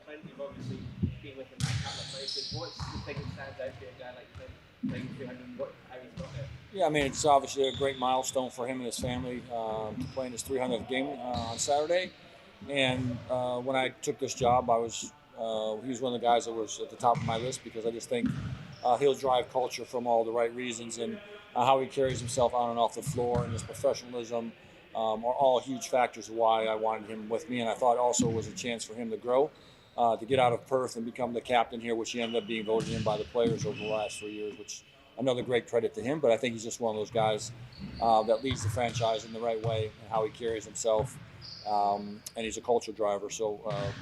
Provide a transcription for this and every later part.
Clint, you've obviously been with him at a couple of places. What's the thing that stands out for a guy like Clint playing 200? How he's got there? Yeah, I mean, it's obviously a great milestone for him and his family to play in his 300th game on Saturday. And when I took this job, he was one of the guys that was at the top of my list because I just think he'll drive culture from all the right reasons, and how he carries himself on and off the floor and his professionalism are all huge factors of why I wanted him with me. And I thought also it was a chance for him to grow, to get out of Perth and become the captain here, which he ended up being voted in by the players over the last 3 years, which another great credit to him. But I think he's just one of those guys that leads the franchise in the right way and how he carries himself. And he's a culture driver, so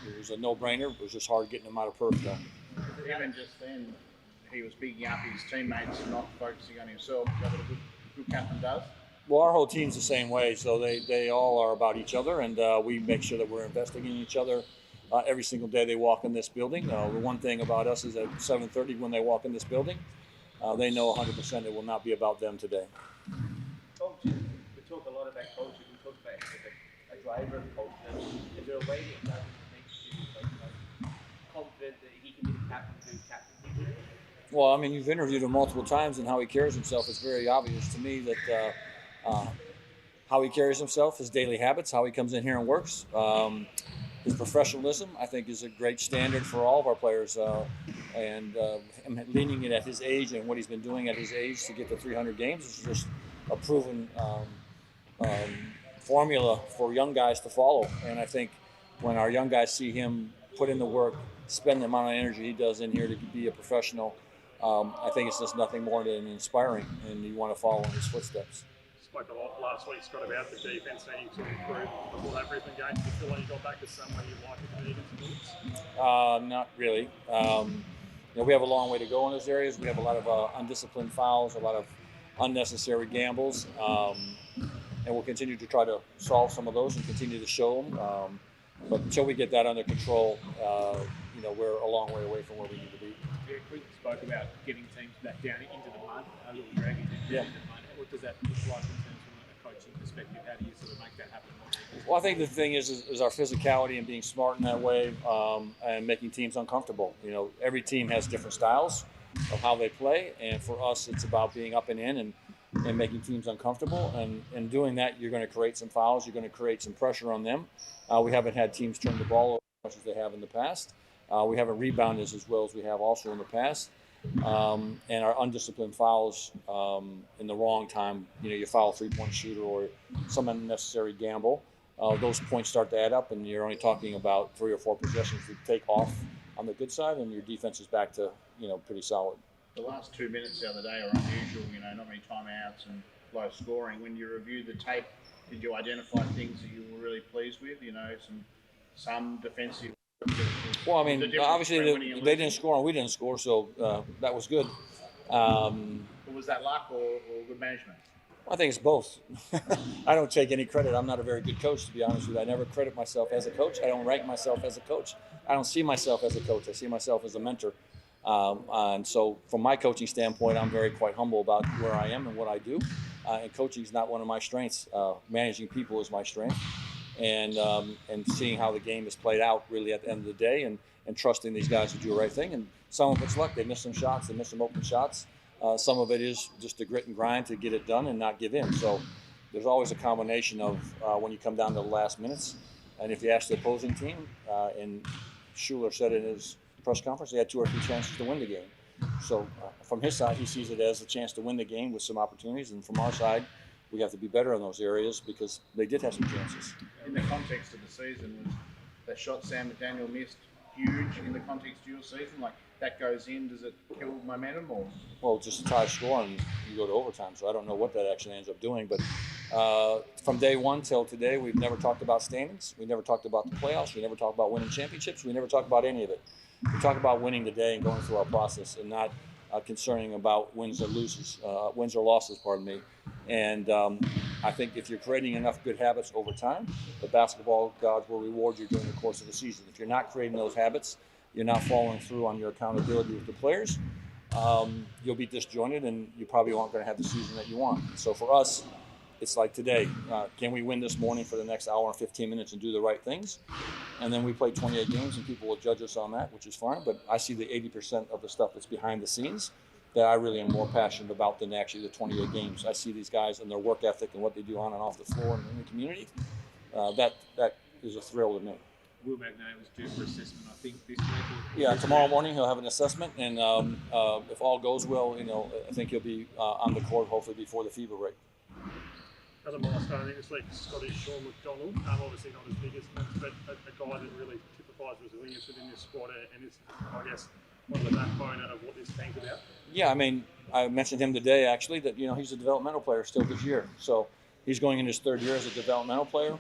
it was a no-brainer. It was just hard getting him out of Perth. Even just then, he was picking up his teammates, not focusing on himself. Is that what a good captain does? Well, our whole team's the same way, so they all are about each other, and we make sure that we're investing in each other every single day they walk in this building. The one thing about us is at 7:30 when they walk in this building, they know 100% it will not be about them today. Coaching, we talk a lot about coaching. We talk about a driver of culture. Is there a way that makes you confident that he can be the captain who captains you? Well, I mean, you've interviewed him multiple times, and how he carries himself is very obvious to me. That how he carries himself, his daily habits, how he comes in here and works, his professionalism, I think, is a great standard for all of our players. And him leaning it at his age and what he's been doing at his age to get to 300 games is just a proven formula for young guys to follow. And I think when our young guys see him put in the work, spend the amount of energy he does in here to be a professional, I think it's just nothing more than inspiring, and you want to follow in his footsteps. Spoke a lot last week, Scott, about the defense needing to improve before that Brisbane game. Do you feel like you got back to somewhere you'd like it to be against the Bullets? Not really. We have a long way to go in those areas. We have a lot of undisciplined fouls, a lot of unnecessary gambles, and we'll continue to try to solve some of those and continue to show them. But until we get that under control, we're a long way away from where we need to be. Yeah, Clint spoke about getting teams back down into the mud, a little dragging them down into the mud. What does that look like in terms from a coaching perspective? How do you sort of make that happen? Well, I think the thing is our physicality and being smart in that way, and making teams uncomfortable. Every team has different styles of how they play, and for us, it's about being up and in and making teams uncomfortable. And in doing that, you're going to create some fouls. You're going to create some pressure on them. We haven't had teams turn the ball over as much as they have in the past. We haven't rebounded as well as we have also in the past. And our undisciplined fouls in the wrong time, you foul a three-point shooter or some unnecessary gamble, those points start to add up, and you're only talking about 3 or 4 possessions to take off on the good side, and your defense is back to pretty solid. The last 2 minutes the other day are unusual, not many timeouts and low scoring. When you reviewed the tape, did you identify things that you were really pleased with? Some defensive. Well, I mean, obviously they didn't score and we didn't score, so that was good. Was that luck or good management? I think it's both. I don't take any credit. I'm not a very good coach, to be honest with you. I never credit myself as a coach. I don't rank myself as a coach. I don't see myself as a coach. I see myself as a mentor. And so from my coaching standpoint, I'm quite humble about where I am and what I do. And coaching is not one of my strengths. Managing people is my strength. And seeing how the game is played out really at the end of the day, and trusting these guys to do the right thing. And some of it's luck. They miss some shots. They miss some open shots. Some of it is just the grit and grind to get it done and not give in. So there's always a combination of when you come down to the last minutes. And if you ask the opposing team, and Schuler said in his press conference, they had 2 or 3 chances to win the game. So from his side, he sees it as a chance to win the game with some opportunities. And from our side, we have to be better in those areas because they did have some chances. In the context of the season, was that shot Sam MacDaniel missed huge in the context of your season? Like, that goes in, does it kill momentum? Or? Well, just a tie score and you go to overtime, so I don't know what that actually ends up doing. But from day one till today, we've never talked about standings. We never talked about the playoffs. We never talked about winning championships. We never talked about any of it. We talk about winning today and going through our process, and not concerning about wins or losses, pardon me. And I think if you're creating enough good habits over time, the basketball gods will reward you during the course of the season. If you're not creating those habits, you're not following through on your accountability with the players, you'll be disjointed and you probably aren't going to have the season that you want. So for us, it's like today. Can we win this morning for the next hour and 15 minutes and do the right things? And then we play 28 games, and people will judge us on that, which is fine. But I see the 80% of the stuff that's behind the scenes that I really am more passionate about than actually the 28 games. I see these guys and their work ethic and what they do on and off the floor and in the community. That is a thrill to me. Will Magnay was due for assessment, I think, this week. Yeah, tomorrow morning he'll have an assessment, and if all goes well, I think he'll be on the court hopefully before the fever break. As a milestone, I think this week Scottish Sam MacDonald, obviously not as big as Clint, but a guy that really typifies resilience within this squad and is, I guess, one of the backbone of what this team's about. Yeah, I mean, I mentioned him today actually that he's a developmental player still this year, so he's going in his third year as a developmental player.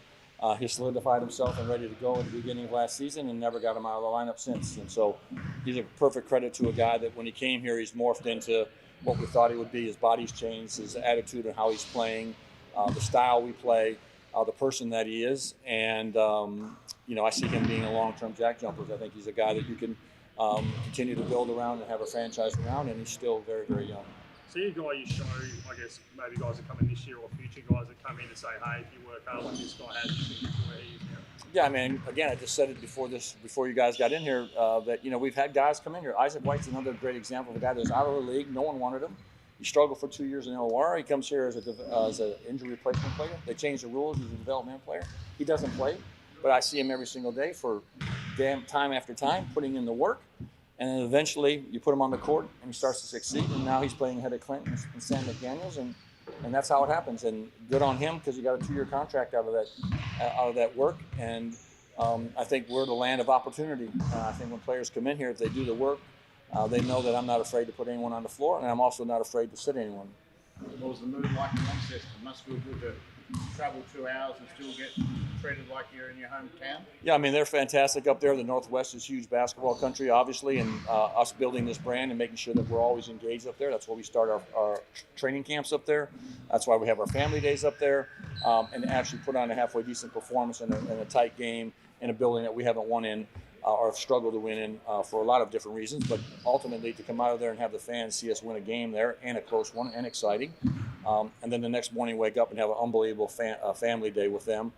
He solidified himself and ready to go at the beginning of last season and never got him out of the lineup since. And so he's a perfect credit to a guy that when he came here, he's morphed into what we thought he would be. His body's changed, his attitude and how he's playing, the style we play, the person that he is. And, I see him being a long-term JackJumpers. I think he's a guy that you can continue to build around and have a franchise around, and he's still very, very young. So you guy you show, I guess, maybe guys that come in this year or future guys that come in and say, hey, if you work hard like this guy has, you can get to where he is now. Yeah, I mean, again, I just said it before you guys got in here, that, we've had guys come in here. Isaac White's another great example of a guy that was out of the league. No one wanted him. He struggled for 2 years in LOR. He comes here as an injury replacement player. They changed the rules. He's a development player. He doesn't play, but I see him every single day for time after time, putting in the work. And then eventually you put him on the court and he starts to succeed. And now he's playing ahead of Clint and Sam MacDaniel, and that's how it happens. And good on him because he got a 2-year contract out of that work. And I think we're the land of opportunity. I think when players come in here, if they do the work, they know that I'm not afraid to put anyone on the floor, and I'm also not afraid to sit anyone. What was the mood like in Launceston? Must feel good to travel 2 hours and still get treated like you're in your hometown? Yeah, I mean, they're fantastic up there. The Northwest is huge basketball country, obviously, and us building this brand and making sure that we're always engaged up there. That's why we start our training camps up there. That's why we have our family days up there, and actually put on a halfway decent performance in a tight game in a building that we haven't won in or have struggled to win in for a lot of different reasons. But ultimately, to come out of there and have the fans see us win a game there, and a close one, and exciting, and then the next morning wake up and have an unbelievable family day with them.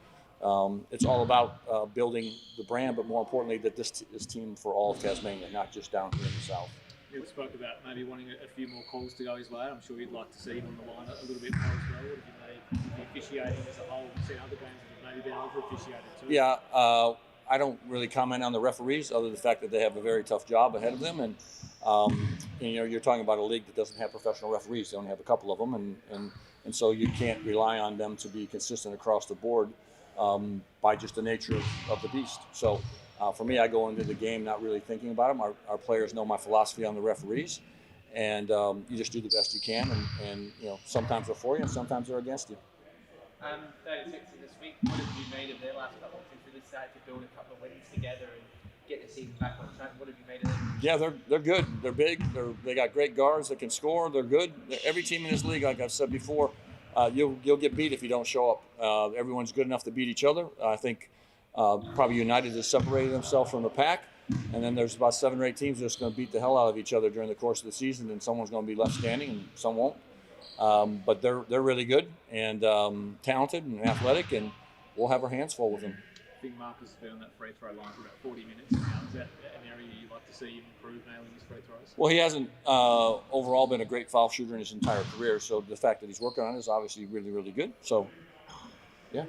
It's all about building the brand, but more importantly, that this team for all of Tasmania, not just down here in the south. You spoke about maybe wanting a few more calls to go his way. I'm sure you'd like to see him on the line a little bit more as well. What have you made the officiating as a whole? We've seen other games that have maybe been over-officiated too. Yeah, I don't really comment on the referees other than the fact that they have a very tough job ahead of them. And, you're talking about a league that doesn't have professional referees. They only have a couple of them. And so you can't rely on them to be consistent across the board by just the nature of the beast. So for me, I go into the game not really thinking about them. Our players know my philosophy on the referees. And you just do the best you can. And sometimes they're for you and sometimes they're against you. 36 in this week, what have you made of their last couple since we decided to build a couple of wins together and get the season back on track? What have you made of them? Yeah, they're good. They're big. They got great guards that can score. They're good. Every team in this league, like I've said before, you'll get beat if you don't show up. Everyone's good enough to beat each other. I think probably United has separated themselves from the pack, and then there's about 7 or 8 teams that's going to beat the hell out of each other during the course of the season, and someone's going to be left standing and some won't. But they're really good and talented and athletic, and we'll have our hands full with them. I think Marcus has been on that free throw line for about 40 minutes now. Is that an area you'd like to see him improve nailing his free throws? Well, he hasn't overall been a great foul shooter in his entire career, so the fact that he's working on it is obviously really, really good. So, yeah.